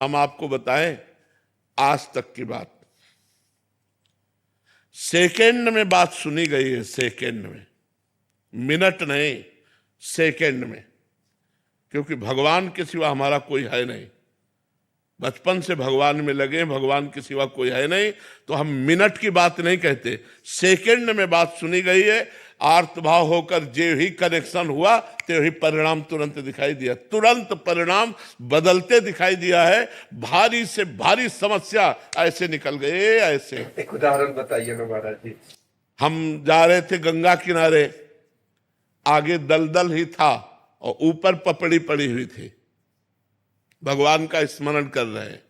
हम आपको बताएं आज तक की बात, सेकंड में बात सुनी गई है, सेकंड में, मिनट नहीं, सेकंड में। क्योंकि भगवान के सिवा हमारा कोई है नहीं, बचपन से भगवान में लगे, भगवान के सिवा कोई है नहीं, तो हम मिनट की बात नहीं कहते, सेकंड में बात सुनी गई है। आर्तभाव होकर जे ही कनेक्शन हुआ ते ही परिणाम तुरंत दिखाई दिया, तुरंत परिणाम बदलते दिखाई दिया है। भारी से भारी समस्या ऐसे निकल गए, ऐसे। एक उदाहरण बताइए ना महाराज जी। हम जा रहे थे गंगा किनारे, आगे दलदल ही था और ऊपर पपड़ी पड़ी हुई थी, भगवान का स्मरण कर रहे हैं,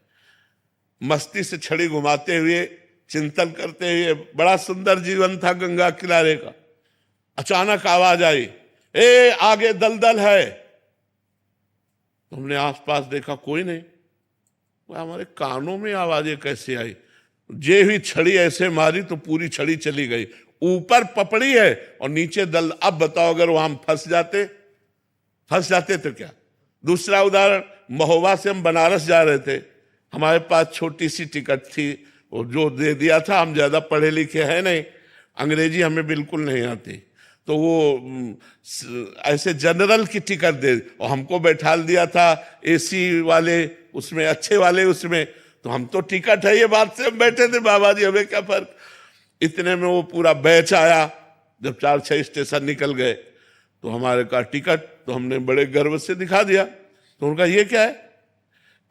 मस्ती से छड़ी घुमाते हुए, चिंतन करते हुए, बड़ा सुंदर जीवन था गंगा किनारे का। अचानक आवाज आई, ए आगे दलदल है। हमने आसपास देखा, कोई नहीं। हमारे कानों में आवाजें कैसे आई? जे हुई छड़ी ऐसे मारी तो पूरी छड़ी चली गई। ऊपर पपड़ी है और नीचे दल। अब बताओ, अगर वहां फंस जाते तो क्या? दूसरा उदाहरण, महोबा से हम बनारस जा रहे थे, हमारे पास छोटी सी टिकट थी, वो जो दे दिया था, हम ज्यादा पढ़े लिखे हैं नहीं, अंग्रेजी हमें बिल्कुल नहीं आती, तो वो ऐसे जनरल की टिकट दे और हमको बैठा दिया था एसी वाले उसमें, अच्छे वाले उसमें। तो हम तो टिकट है ये बात से हम बैठे थे, बाबा जी हमें क्या फर्क। इतने में वो पूरा बैच आया। जब 4-6 स्टेशन निकल गए तो हमारे का टिकट, तो हमने बड़े गर्व से दिखा दिया। तो उनका ये क्या है?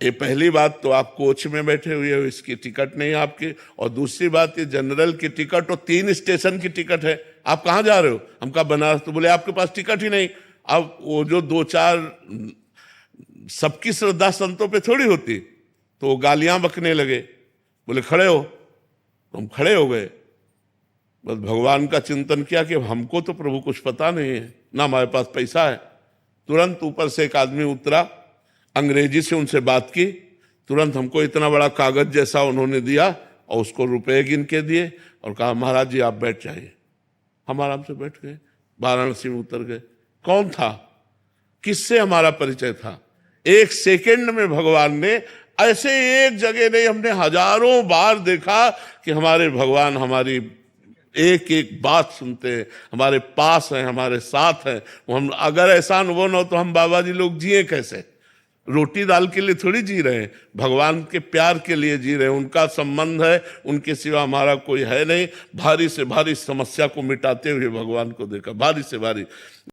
ये पहली बात तो आप कोच में बैठे हुए हो, इसकी टिकट नहीं आपकी, और दूसरी बात ये जनरल की टिकट और 3 स्टेशन की टिकट है, आप कहाँ जा रहे हो? हम कहा बनारस। तो बोले आपके पास टिकट ही नहीं। अब वो जो 2-4 सबकी श्रद्धा संतों पे थोड़ी होती, तो वो गालियां बकने लगे, बोले खड़े हो। तो हम खड़े हो गए, बस भगवान का चिंतन किया कि हमको तो प्रभु कुछ पता नहीं है, ना हमारे पास पैसा है। तुरंत ऊपर से एक आदमी उतरा, अंग्रेजी से उनसे बात की, तुरंत हमको इतना बड़ा कागज जैसा उन्होंने दिया और उसको रुपए गिन के दिए और कहा महाराज जी आप बैठ जाइए। हम आराम से बैठ गए, वाराणसी में उतर गए। कौन था? किससे हमारा परिचय था? एक सेकंड में भगवान ने, ऐसे एक जगह नहीं, हमने हजारों बार देखा कि हमारे भगवान हमारी एक एक बात सुनते हैं, हमारे पास हैं, हमारे साथ हैं। हम अगर ऐसा अनुभव न हो तो हम बाबा जी लोग जिए कैसे? रोटी दाल के लिए थोड़ी जी रहे हैं, भगवान के प्यार के लिए जी रहे हैं। उनका संबंध है, उनके सिवा हमारा कोई है नहीं। भारी से भारी समस्या को मिटाते हुए भगवान को देखा, भारी से भारी।